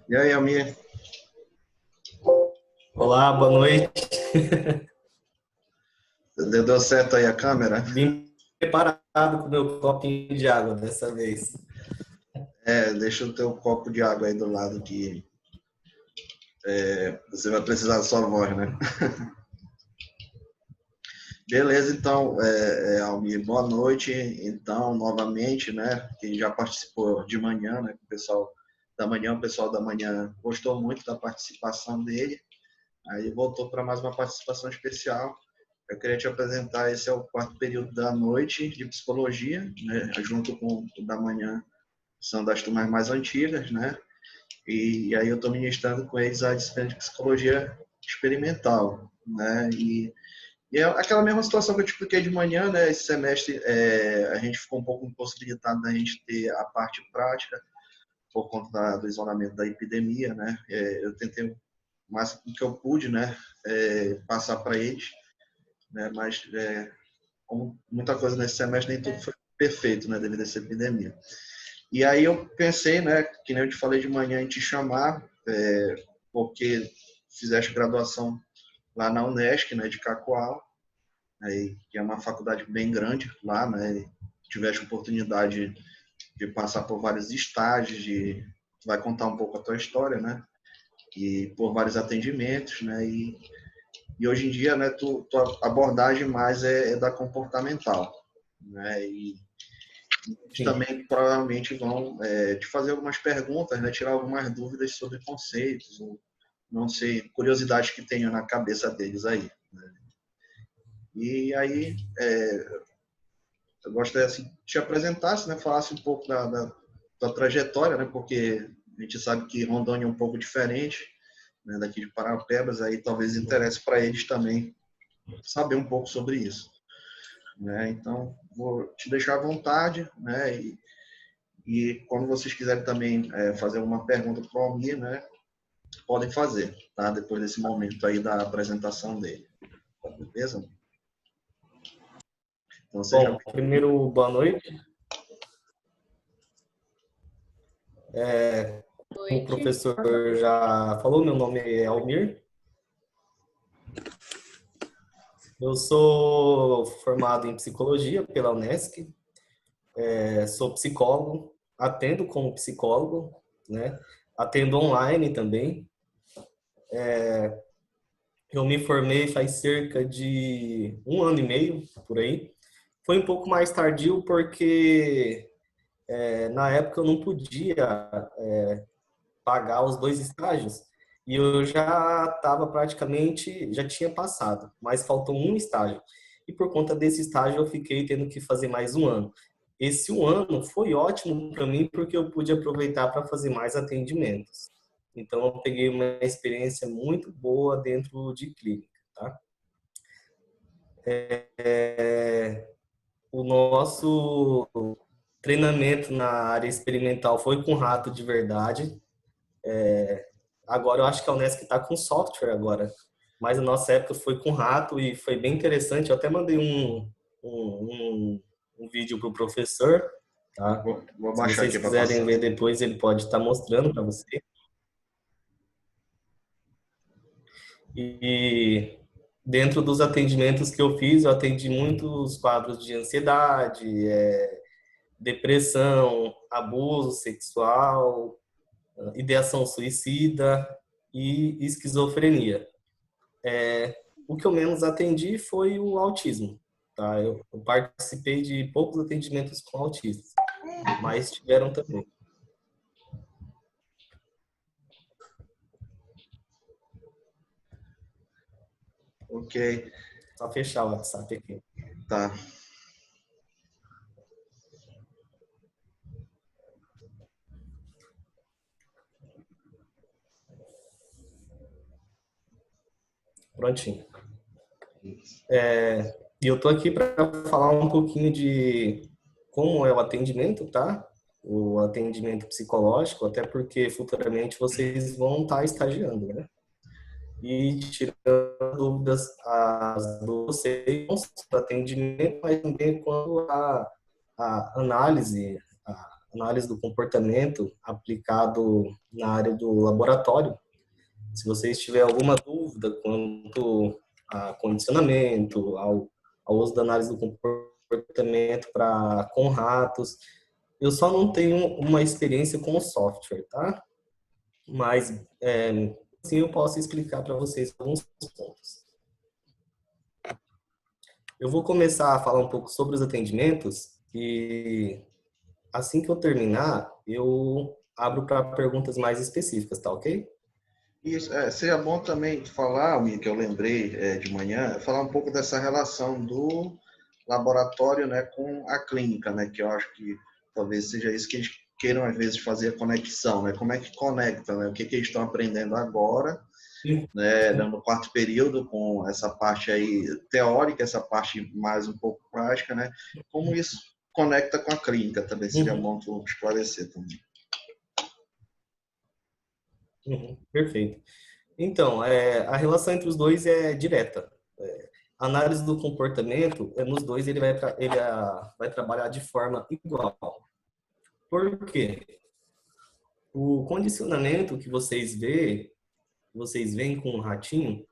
E aí, Almir, Olá, boa noite. deu certo aí a câmera? Vim preparado com o meu copinho de água dessa vez. Deixa o teu copo de água aí do lado que você vai precisar da sua voz, né? Beleza, então, Almir, boa noite. Então, novamente, né? Quem já participou de manhã, né? O pessoal da manhã gostou muito da participação dele. Aí voltou para mais uma participação especial. Eu queria te apresentar, esse é o quarto período da noite de psicologia, né? Junto com o da manhã, são das turmas mais antigas, né? E aí eu estou ministrando com eles a disciplina de psicologia experimental, né? E é aquela mesma situação que eu te expliquei de manhã, né? Esse semestre a gente ficou um pouco impossibilitado da gente ter a parte prática por conta do isolamento da epidemia, né? Eu tentei o máximo que eu pude, né? Passar para eles, né? Mas como muita coisa nesse semestre nem tudo foi perfeito, né? Devido a essa epidemia. E aí eu pensei, né, que nem eu te falei de manhã, em te chamar, porque fizeste graduação lá na Unesc, né, de Cacoal, aí, que é uma faculdade bem grande lá, né, tiveste oportunidade de passar por vários estágios, tu vai contar um pouco a tua história, né, e por vários atendimentos, né, e hoje em dia, né, tua abordagem mais é da comportamental, né, e eles Sim, também provavelmente vão te fazer algumas perguntas, né, tirar algumas dúvidas sobre conceitos, ou não sei, curiosidades que tenham na cabeça deles aí. Né? E aí eu gostaria assim, de te apresentasse, né, falasse um pouco da trajetória, né, porque a gente sabe que Rondônia é um pouco diferente, né, daqui de Parauapebas, aí talvez interesse para eles também saber um pouco sobre isso. Né? Então, vou te deixar à vontade, né, e quando vocês quiserem também fazer uma pergunta para o Almir, né, podem fazer, tá? Depois desse momento aí da apresentação dele. Tá, beleza? Então, seja bom, primeiro, boa noite. Como o Noite. professor já falou, meu nome é Almir. Eu sou formado em psicologia pela Unesc, sou psicólogo, atendo como psicólogo, né? Atendo online também. Eu me formei faz cerca de um ano e meio, por aí. Foi um pouco mais tardio porque na época eu não podia pagar os dois estágios e eu já estava praticamente, já tinha passado, mas faltou um estágio. E por conta desse estágio eu fiquei tendo que fazer mais um ano. Esse um ano foi ótimo para mim porque eu pude aproveitar para fazer mais atendimentos. Então eu peguei uma experiência muito boa dentro de clínica, tá? O nosso treinamento na área experimental foi com rato de verdade. Agora eu acho que a Unesc está com software agora, mas na nossa época foi com rato e foi bem interessante. Eu até mandei um, um vídeo para o professor, tá? vou Se baixar vocês aqui para quiserem passar. ver depois, ele pode estar mostrando para você. E dentro dos atendimentos que eu fiz, eu atendi muitos quadros de ansiedade, depressão, abuso sexual, ideação suicida e esquizofrenia. O que eu menos atendi foi o autismo, tá? Eu participei de poucos atendimentos com autistas, mas tiveram também. Ok, Só fechar o WhatsApp aqui. tá. Prontinho. E eu tô aqui para falar um pouquinho de como é o atendimento, tá? O atendimento psicológico, até porque futuramente vocês vão estar estagiando, né? E tirando dúvidas as do vocês do atendimento, mas também quando a análise, análise do comportamento aplicado na área do laboratório. Se vocês tiverem alguma dúvida quanto a condicionamento, ao uso da análise do comportamento com ratos, eu só não tenho uma experiência com o software, tá? Mas, sim, eu posso explicar para vocês alguns pontos. Eu vou começar a falar um pouco sobre os atendimentos e assim que eu terminar, eu abro para perguntas mais específicas, tá ok? Isso, seria bom também falar, Almir, que eu lembrei de manhã, falar um pouco dessa relação do laboratório, né, com a clínica, né, que eu acho que talvez seja isso que eles queiram às vezes fazer a conexão, né, como é que conecta, né, o que eles estão aprendendo agora, Sim. né, no quarto período com essa parte aí teórica, essa parte mais um pouco prática, né, como isso conecta com a clínica também seria Uhum, bom tu esclarecer também. perfeito. Então, a relação entre os dois é direta. A análise do comportamento, nos dois, vai trabalhar de forma igual. Por quê? O condicionamento que vocês veem com o ratinho,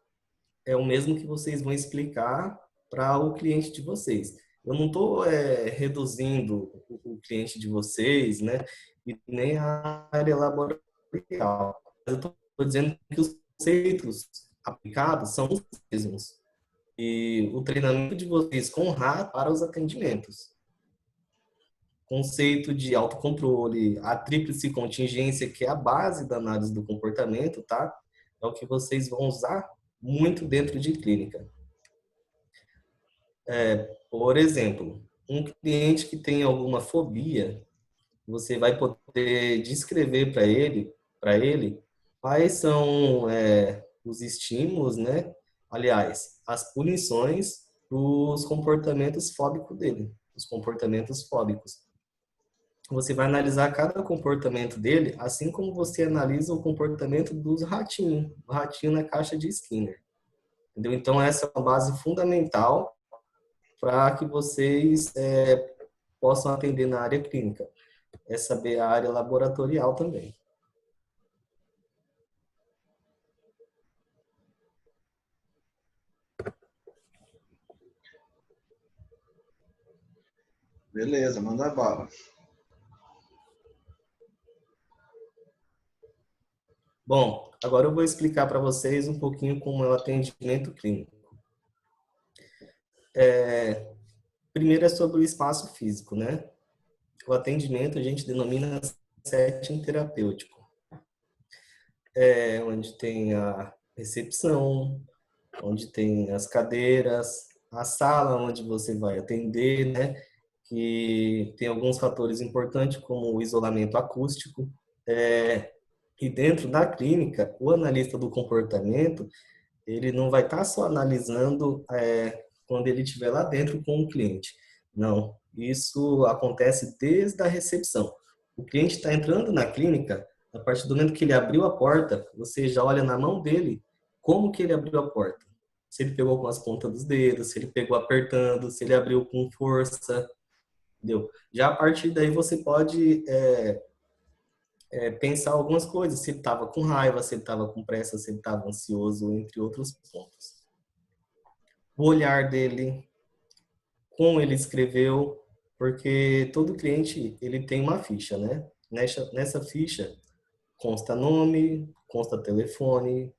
é o mesmo que vocês vão explicar para o cliente de vocês. Eu não estou reduzindo o cliente de vocês, né? E nem a área laboratorial. Eu estou dizendo que os conceitos aplicados são os mesmos. E o treinamento de vocês com o rato para os atendimentos. Conceito de autocontrole, a tríplice contingência, que é a base da análise do comportamento, tá? É o que vocês vão usar muito dentro de clínica. Por exemplo, um cliente que tem alguma fobia, você vai poder descrever para ele, quais são os estímulos, né? Aliás, as punições para os comportamentos fóbicos dele, os comportamentos fóbicos. Você vai analisar cada comportamento dele, assim como você analisa o comportamento dos ratinhos, o ratinho na caixa de Skinner. Entendeu? Então, essa é uma base fundamental para que vocês possam atender na área clínica. É saber a área laboratorial também. Beleza, manda bala. Bom, agora eu vou explicar para vocês um pouquinho como é o atendimento clínico. Primeiro é sobre o espaço físico, né? O atendimento a gente denomina setting terapêutico. Onde tem a recepção, onde tem as cadeiras, a sala onde você vai atender, né? Que tem alguns fatores importantes, como o isolamento acústico. E dentro da clínica, o analista do comportamento, ele não vai estar só analisando quando ele estiver lá dentro com o cliente. Não, isso acontece desde a recepção. O cliente está entrando na clínica, a partir do momento que ele abriu a porta, você já olha na mão dele como que ele abriu a porta. Se ele pegou com as pontas dos dedos, se ele pegou apertando, se ele abriu com força, entendeu? Já a partir daí você pode pensar algumas coisas, se ele estava com raiva, se ele estava com pressa, se ele estava ansioso, entre outros pontos. O olhar dele, como ele escreveu, porque todo cliente ele tem uma ficha, né? Nessa ficha consta nome, consta telefone,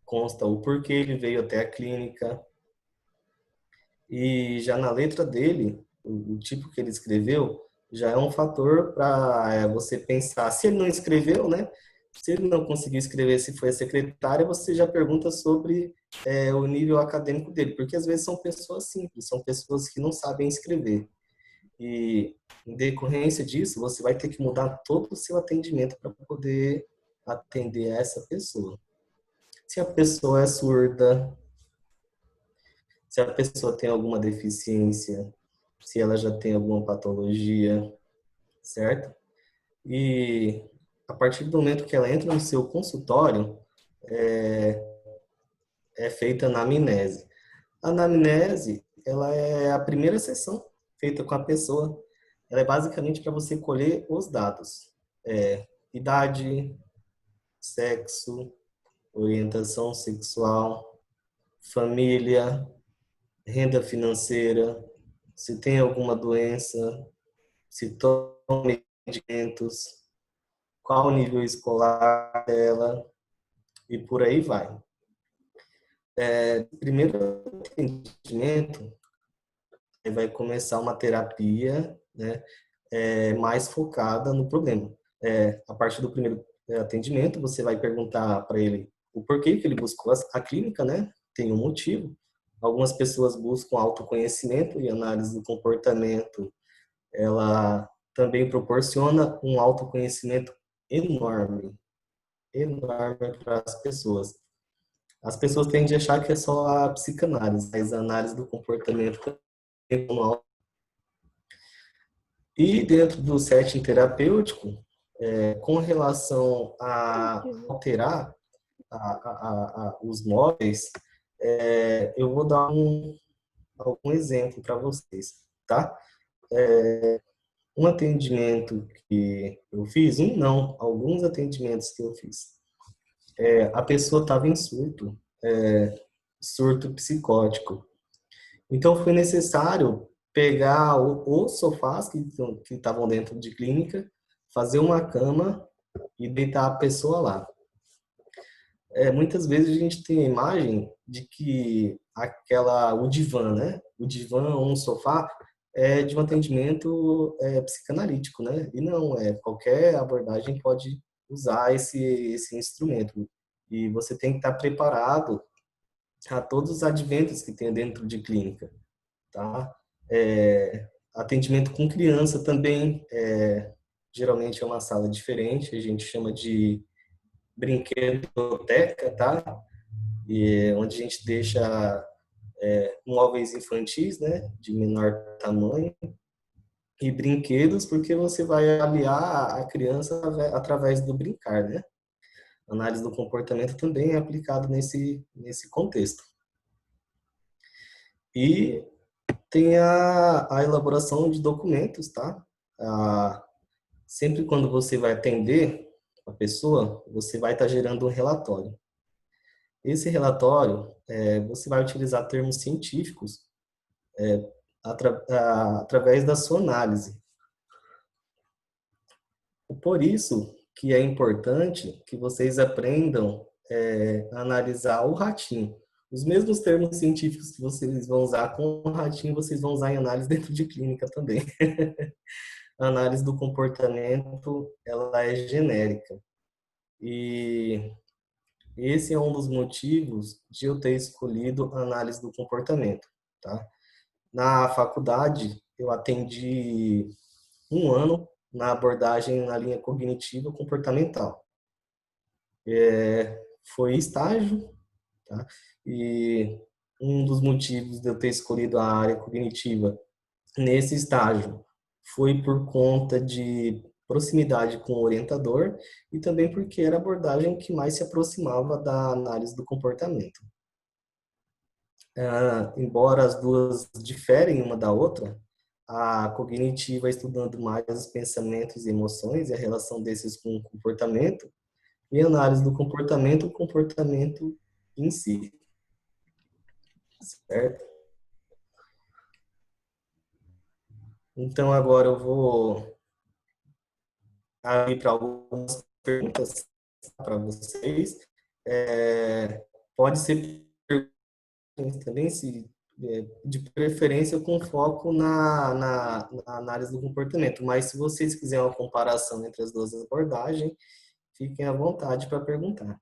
consta o porquê ele veio até a clínica. E já na letra dele, o tipo que ele escreveu, já é um fator para você pensar. Se ele não escreveu, né? Se ele não conseguiu escrever, se foi a secretária, você já pergunta sobre o nível acadêmico dele, porque às vezes são pessoas simples, são pessoas que não sabem escrever. E em decorrência disso, você vai ter que mudar todo o seu atendimento para poder atender essa pessoa. Se a pessoa é surda, se a pessoa tem alguma deficiência, se ela já tem alguma patologia, certo? E a partir do momento que ela entra no seu consultório, é, é feita a anamnese. A anamnese, ela é a primeira sessão feita com a pessoa. ela é basicamente para você colher os dados. Idade, sexo, orientação sexual, família, renda financeira, se tem alguma doença, se toma medicamentos, qual o nível escolar dela e por aí vai. Primeiro atendimento, vai começar uma terapia, né, mais focada no problema. A partir do primeiro atendimento, você vai perguntar para ele o porquê que ele buscou a clínica, né? Tem um motivo. Algumas pessoas buscam autoconhecimento e análise do comportamento. Ela também proporciona um autoconhecimento enorme, enorme para as pessoas. As pessoas tendem a achar que é só a psicanálise, mas a análise do comportamento também é uma. E dentro do setting terapêutico, com relação a alterar os móveis, eu vou dar algum exemplo para vocês, tá? Um atendimento que eu fiz, não, alguns atendimentos que eu fiz. A pessoa estava em surto, surto psicótico. Então foi necessário pegar os sofás que estavam dentro de clínica, fazer uma cama e deitar a pessoa lá. Muitas vezes a gente tem a imagem de que o divã, né? O divã ou um sofá é de um atendimento psicanalítico, né? E não, qualquer abordagem pode usar esse instrumento. E você tem que estar preparado a todos os adventos que tem dentro de clínica, tá? Atendimento com criança também, geralmente é uma sala diferente, a gente chama de brinquedoteca, tá? Onde a gente deixa móveis infantis, né, de menor tamanho, e brinquedos, porque você vai avaliar a criança através do brincar, né? A análise do comportamento também é aplicado nesse contexto. E tem a elaboração de documentos, tá? Sempre quando você vai atender a pessoa, você vai estar gerando um relatório. Esse relatório, você vai utilizar termos científicos através da sua análise. Por isso que é importante que vocês aprendam a analisar o ratinho. Os mesmos termos científicos que vocês vão usar com o ratinho, vocês vão usar em análise dentro de clínica também. A análise do comportamento, ela é genérica. E esse é um dos motivos de eu ter escolhido a análise do comportamento, tá? Na faculdade, eu atendi um ano na abordagem na linha cognitiva comportamental. Foi estágio, tá? E um dos motivos de eu ter escolhido a área cognitiva nesse estágio foi por conta de proximidade com o orientador e também porque era a abordagem que mais se aproximava da análise do comportamento. Embora as duas diferem uma da outra, a cognitiva estudando mais os pensamentos e emoções e a relação desses com o comportamento, e a análise do comportamento, o comportamento em si, certo? Então agora eu vou abrir para algumas perguntas para vocês. Pode ser perguntas também, se de preferência com foco na análise do comportamento, mas se vocês quiserem uma comparação entre as duas abordagens, fiquem à vontade para perguntar.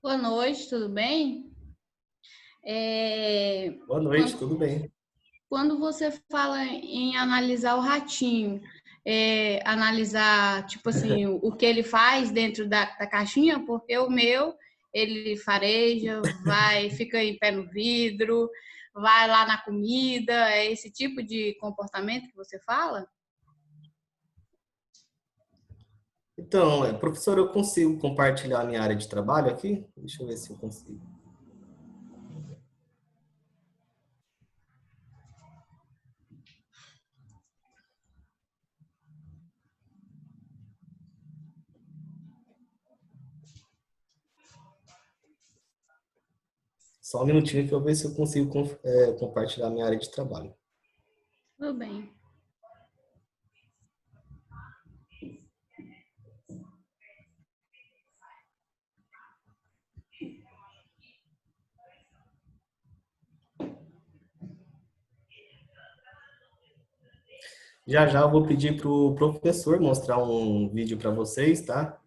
Boa noite, tudo bem? Boa noite, Quando, tudo bem? quando você fala em analisar o ratinho, analisar, tipo assim, o que ele faz dentro da caixinha, porque o meu, ele fareja, fica em pé no vidro, vai lá na comida, é esse tipo de comportamento que você fala? Então, professor, eu consigo compartilhar a minha área de trabalho aqui? Deixa eu ver se eu consigo. Só um minutinho que eu ver se eu consigo compartilhar a minha área de trabalho. Tudo bem. Já já eu vou pedir para o professor mostrar um vídeo para vocês, tá?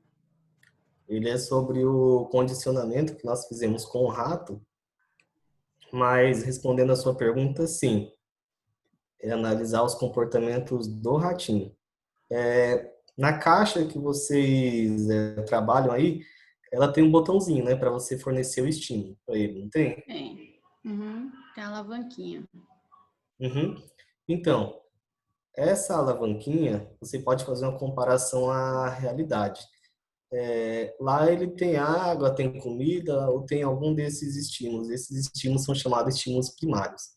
Ele é sobre o condicionamento que nós fizemos com o rato, mas respondendo a sua pergunta, sim, é analisar os comportamentos do ratinho. Na caixa que vocês trabalham aí, ela tem um botãozinho, né, para você fornecer o estímulo para ele, não tem? Tem. Uhum, tem a alavanquinha. Uhum. Então, essa alavanquinha, você pode fazer uma comparação à realidade. Lá ele tem água, tem comida, ou tem algum desses estímulos. Esses estímulos são chamados estímulos primários.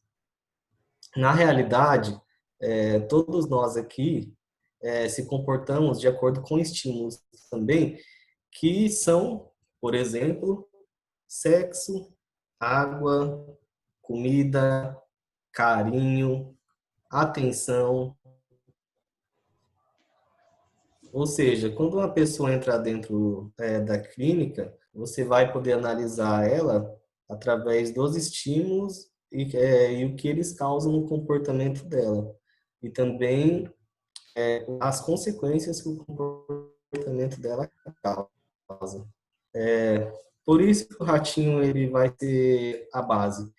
Na realidade, todos nós aqui se comportamos de acordo com estímulos também, que são, por exemplo, sexo, água, comida, carinho, atenção. Ou seja, quando uma pessoa entra dentro da clínica, você vai poder analisar ela através dos estímulos e o que eles causam no comportamento dela. E também as consequências que o comportamento dela causa. Por isso que o ratinho ele vai ter a base.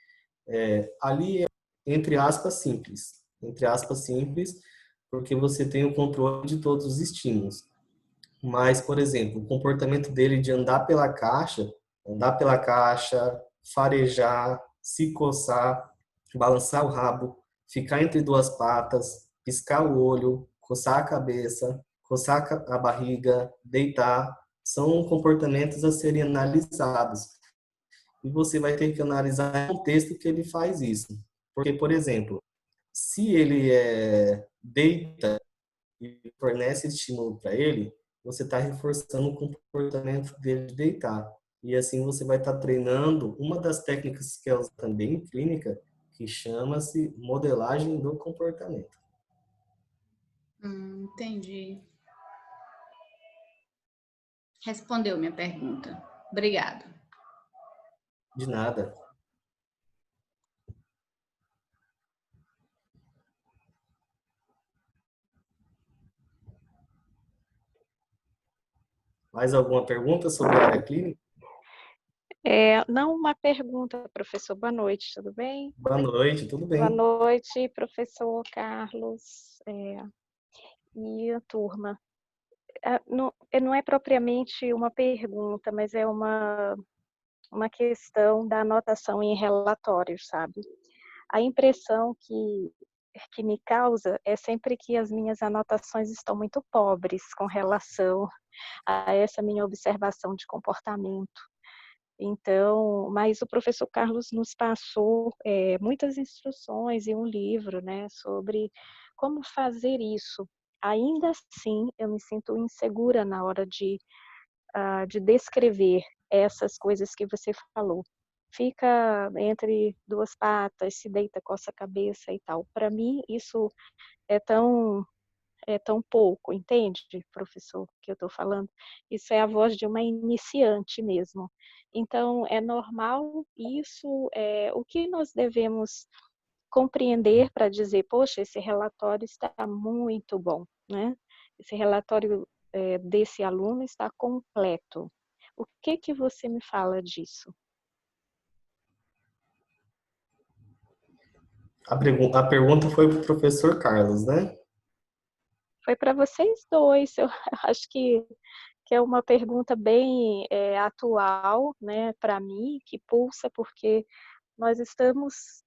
Ali é, entre aspas, simples. Entre aspas, simples, porque você tem o controle de todos os estímulos. Mas, por exemplo, o comportamento dele de andar pela caixa, farejar, se coçar, balançar o rabo, ficar entre duas patas, piscar o olho, coçar a cabeça, coçar a barriga, deitar, são comportamentos a serem analisados. E você vai ter que analisar o contexto que ele faz isso. Porque, por exemplo, se ele deita e fornece estímulo para ele, você está reforçando o comportamento dele de deitar. E assim você vai estar treinando uma das técnicas que é usada também em clínica, que chama-se modelagem do comportamento. Entendi. Respondeu minha pergunta. Obrigada. De nada. Mais alguma pergunta sobre a área clínica? Não uma pergunta, professor. Boa noite, tudo bem? Boa noite, tudo Boa bem? noite, professor Carlos e a turma. Não é propriamente uma pergunta, mas é uma questão da anotação em relatórios, sabe? A impressão que me causa é sempre que as minhas anotações estão muito pobres com relação a essa minha observação de comportamento. Então, mas o professor Carlos nos passou muitas instruções e um livro, né, sobre como fazer isso. Ainda assim, eu me sinto insegura na hora de descrever essas coisas que você falou. Fica entre duas patas, se deita, coça a cabeça e tal. Para mim, isso é tão pouco, entende, professor, que eu estou falando? Isso é a voz de uma iniciante mesmo. Então, é normal isso, o que nós devemos compreender para dizer, poxa, esse relatório está muito bom, né? Esse relatório desse aluno está completo. O que você me fala disso? A pergunta foi para o professor Carlos, né? Foi para vocês dois. Eu acho que é uma pergunta bem atual, né, para mim, que pulsa, porque nós estamos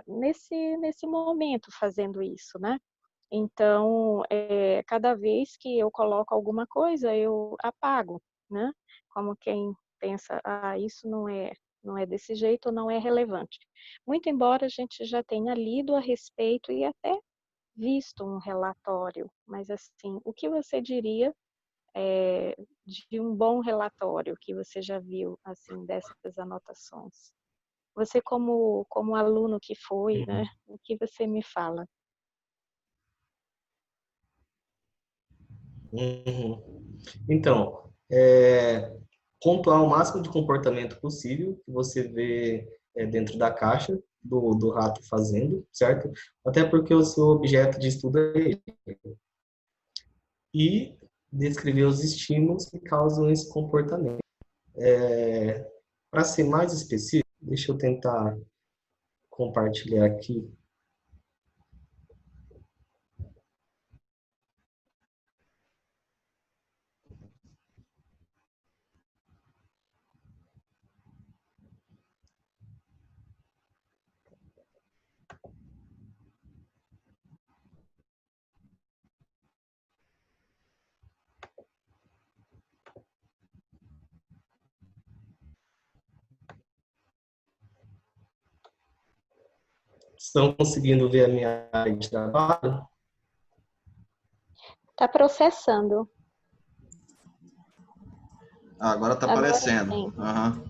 nesse momento fazendo isso, né? Então, cada vez que eu coloco alguma coisa, eu apago, né? Como quem pensa, isso não é desse jeito, não é relevante. Muito embora a gente já tenha lido a respeito e até visto um relatório, mas assim, o que você diria de um bom relatório que você já viu, assim, dessas anotações? Você como aluno que foi, né? O que você me fala? Uhum. Então, pontuar o máximo de comportamento possível que você vê dentro da caixa do rato fazendo, certo? Até porque o seu objeto de estudo é ele. E descrever os estímulos que causam esse comportamento. Para ser mais específico, deixa eu tentar compartilhar aqui. Estão conseguindo ver a minha área de trabalho? Está processando. Agora está Agora aparecendo. sim. Uhum.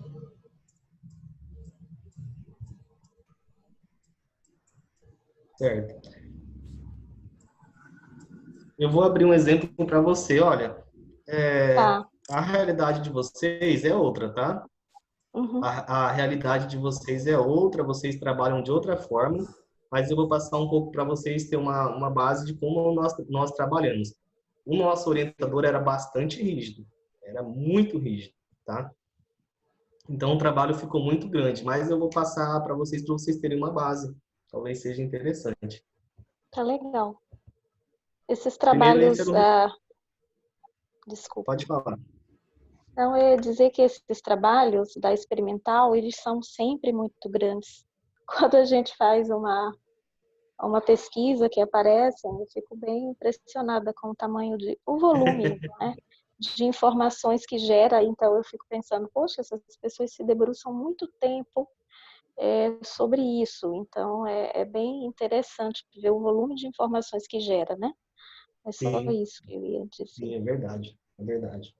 Certo. Eu vou abrir um exemplo para você. Olha, Tá. a realidade de vocês é outra, tá? Uhum. A realidade de vocês é outra, vocês trabalham de outra forma, mas eu vou passar um pouco para vocês ter uma base de como nós trabalhamos. O nosso orientador era bastante rígido, era muito rígido, tá? Então o trabalho ficou muito grande, mas eu vou passar para vocês terem uma base, talvez seja interessante. Tá legal. Esses Primeiro, esse trabalhos, era o... desculpa. Pode falar. Então, eu ia dizer que esses trabalhos da experimental, eles são sempre muito grandes. Quando a gente faz uma pesquisa que aparece, eu fico bem impressionada com o tamanho o volume, né, de informações que gera. Então, eu fico pensando, poxa, essas pessoas se debruçam muito tempo sobre isso. Então, é bem interessante ver o volume de informações que gera, né? É só Sim, isso que eu ia dizer. sim, é verdade, é verdade.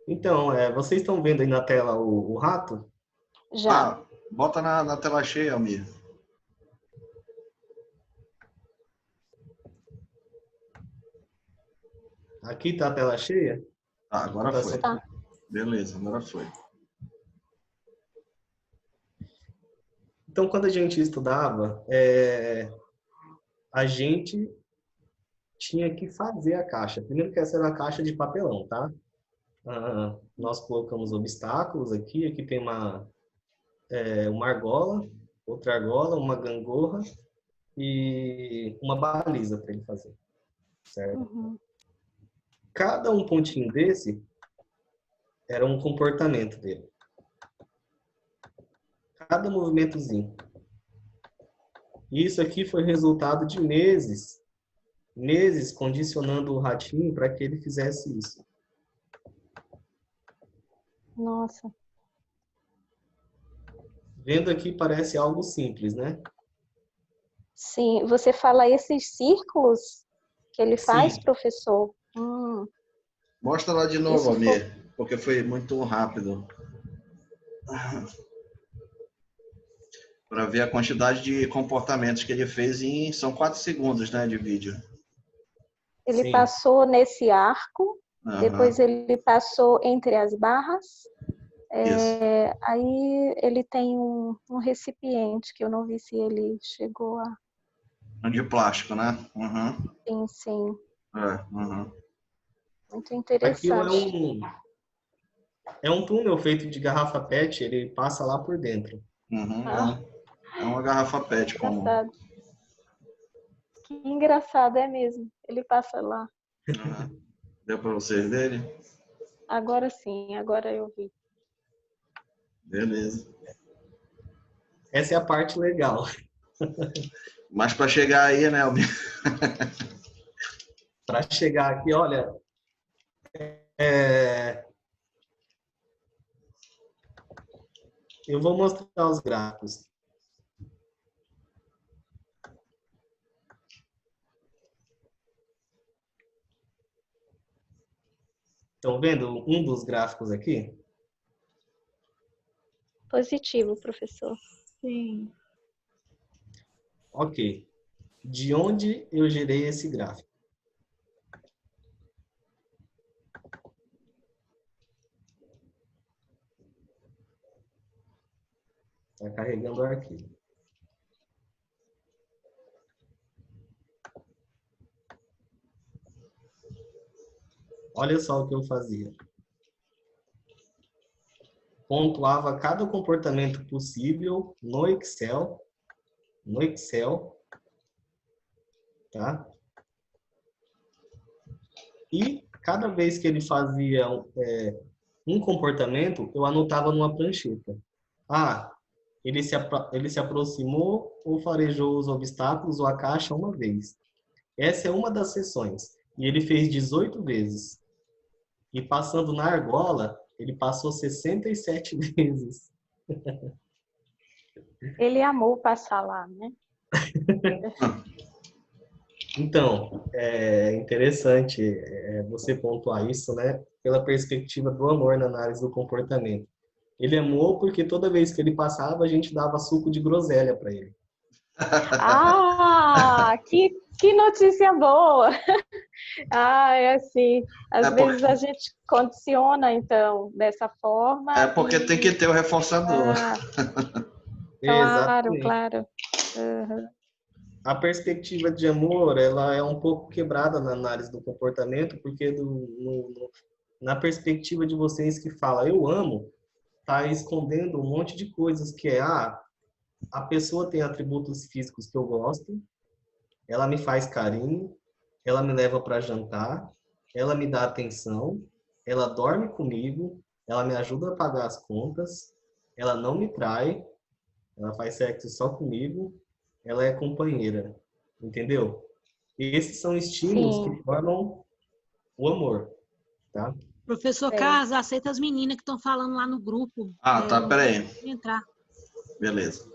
Então, vocês estão vendo aí na tela o rato? Já. Bota na tela cheia, Almir. Aqui está a tela cheia? Agora Tá foi. só... Tá. Beleza, agora foi. Então, quando a gente estudava, a gente tinha que fazer a caixa. Primeiro que essa era a caixa de papelão, tá? Nós colocamos obstáculos aqui. Aqui tem uma argola, outra argola, uma gangorra e uma baliza para ele fazer, certo? Uhum. Cada um pontinho desse era um comportamento dele. Cada movimentozinho. Isso aqui foi resultado de meses condicionando o ratinho para que ele fizesse isso. Nossa. Vendo aqui parece algo simples, né? Sim, você fala esses círculos que ele faz, Sim. professor? Mostra lá de novo, Almir, porque foi muito rápido. Para ver a quantidade de comportamentos que ele fez são 4 segundos, né, de vídeo. Ele Sim. passou nesse arco, depois Uhum. ele passou entre as barras. Isso. Aí ele tem um recipiente que eu não vi se ele chegou a. De plástico, né? Uhum. Sim, sim. Uhum. Muito Aquilo interessante. É um túnel feito de garrafa PET, ele passa lá por dentro. Uhum, Ah, é uma garrafa PET comum. engraçado. Que engraçado, é mesmo. Ele passa lá. Uhum. Deu para vocês verem? Agora sim, agora eu vi. Beleza. Essa é a parte legal. Mas para chegar aí, né, Almir? Para chegar aqui, olha, eu vou mostrar os gráficos. Estão vendo um dos gráficos aqui? Positivo, professor. Sim. Ok. De onde eu gerei esse gráfico? Está carregando o arquivo. Olha só o que eu fazia. Pontuava cada comportamento possível no Excel, tá? E cada vez que ele fazia um comportamento, eu anotava numa prancheta. Ah, ele se aproximou ou farejou os obstáculos ou a caixa uma vez. Essa é uma das sessões. E ele fez 18 vezes. E passando na argola, ele passou 67 vezes. Ele amou passar lá, né? Então, é interessante você pontuar isso, né? Pela perspectiva do amor na análise do comportamento. Ele amou porque toda vez que ele passava, a gente dava suco de groselha para ele. Ah, que notícia boa! Ah, é assim. Às vezes a gente condiciona, então, dessa forma. Porque tem que ter o reforçador. Ah, claro, Exatamente. claro. Uhum. A perspectiva de amor, ela é um pouco quebrada na análise do comportamento, porque na perspectiva de vocês que fala eu amo, tá escondendo um monte de coisas que a pessoa tem atributos físicos que eu gosto, ela me faz carinho, ela me leva para jantar, ela me dá atenção, ela dorme comigo, ela me ajuda a pagar as contas, ela não me trai, ela faz sexo só comigo, ela é companheira, entendeu? Esses são estímulos Sim, que formam o amor, tá? Professor sei. Carlos, aceita as meninas que estão falando lá no grupo. Tá, Não peraí. pode entrar. Beleza.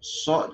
Só